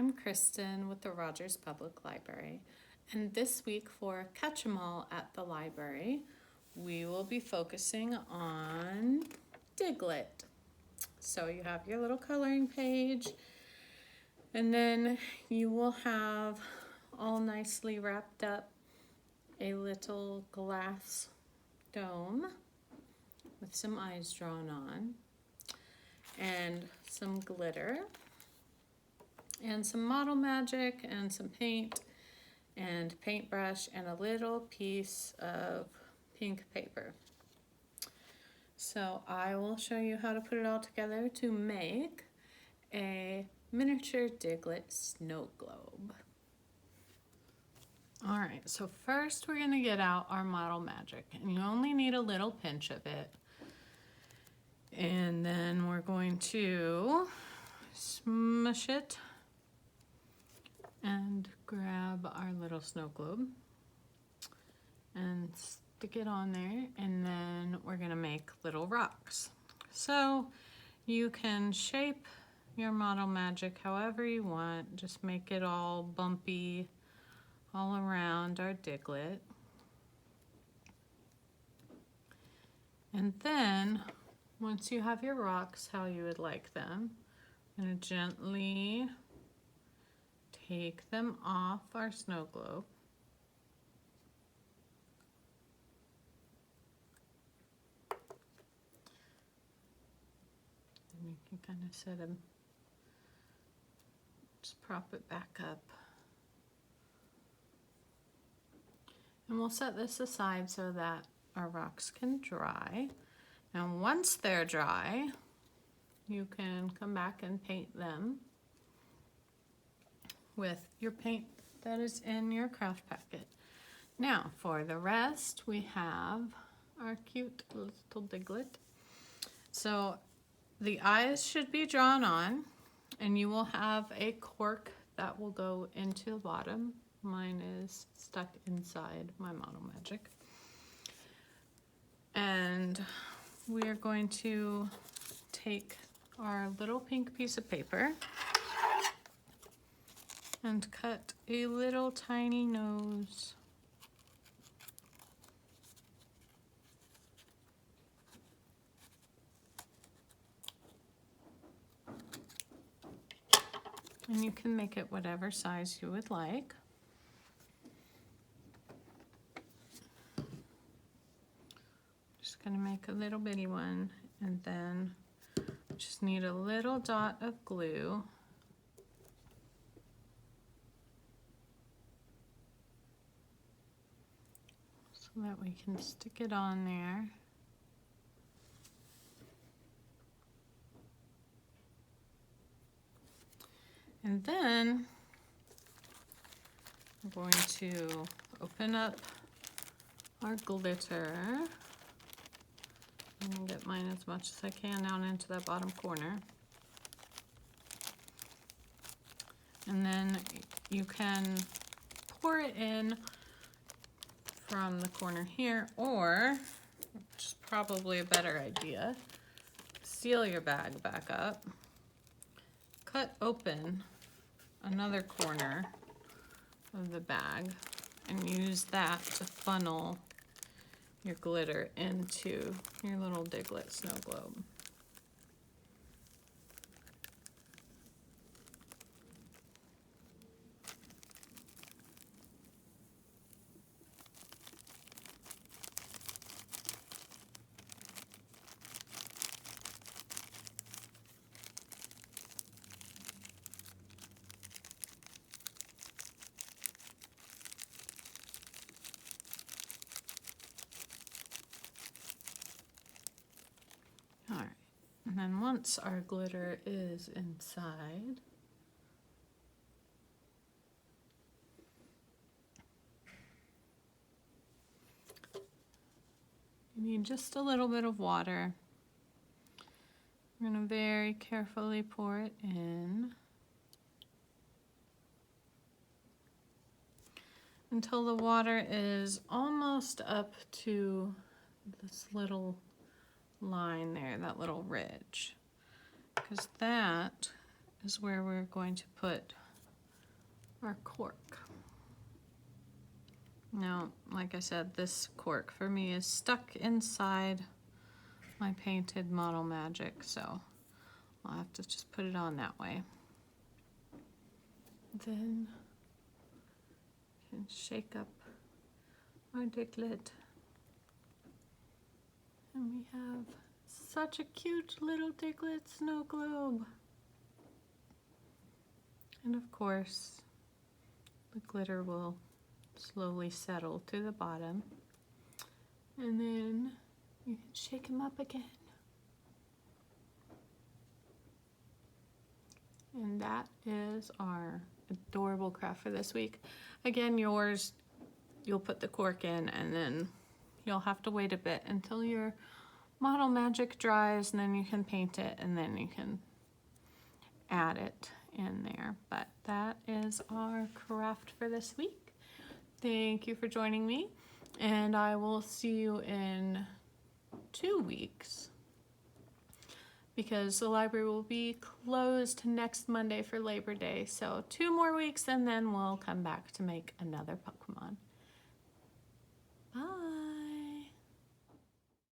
I'm Kristin with the Rogers Public Library, and this week for Catch 'em All at the library, we will be focusing on Diglett. So you have your little coloring page, and then you will have all nicely wrapped up a little glass dome with some eyes drawn on, and some glitter, and some model magic, and some paint, and paintbrush, and a little piece of pink paper. So I will show you how to put it all together to make a miniature Diglett snow globe. Alright, so first we're going to get out our model magic, and you only need a little pinch of it. And then we're going to smush it and grab our little snow globe and stick it on there, and then we're gonna make little rocks. So you can shape your model magic however you want, just make it all bumpy all around our Diglett. And then once you have your rocks how you would like them, I'm gonna gently take them off our snow globe. And you can kind of set them, just prop it back up. And we'll set this aside so that our rocks can dry. And once they're dry, you can come back and paint them with your paint that is in your craft packet. Now for the rest, we have our cute little Diglett. So the eyes should be drawn on, and you will have a cork that will go into the bottom. Mine is stuck inside my model magic. And we are going to take our little pink piece of paper and cut a little tiny nose. And you can make it whatever size you would like. Just gonna make a little bitty one, and then just need a little dot of glue. So that we can stick it on there. And then we're going to open up our glitter. I'm going to get mine as much as I can down into that bottom corner. And then you can pour it in from the corner here, or, which is probably a better idea, seal your bag back up, cut open another corner of the bag, and use that to funnel your glitter into your little Diglett snow globe. Alright, and then once our glitter is inside, you need just a little bit of water. We're going to very carefully pour it in until the water is almost up to this little line there, that little ridge, because that is where we're going to put our cork. Now, like I said, this cork for me is stuck inside my painted Model Magic, so I'll have to just put it on that way. Then can shake up our Diglett. And we have such a cute little Diglett snow globe. And of course, the glitter will slowly settle to the bottom. And then you can shake him up again. And that is our adorable craft for this week. Again, yours, you'll put the cork in and then you'll have to wait a bit until your Model Magic dries, and then you can paint it and then you can add it in there. But that is our craft for this week. Thank you for joining me, and I will see you in 2 weeks because the library will be closed next Monday for Labor Day. So 2 more weeks and then we'll come back to make another Pokemon. Bye.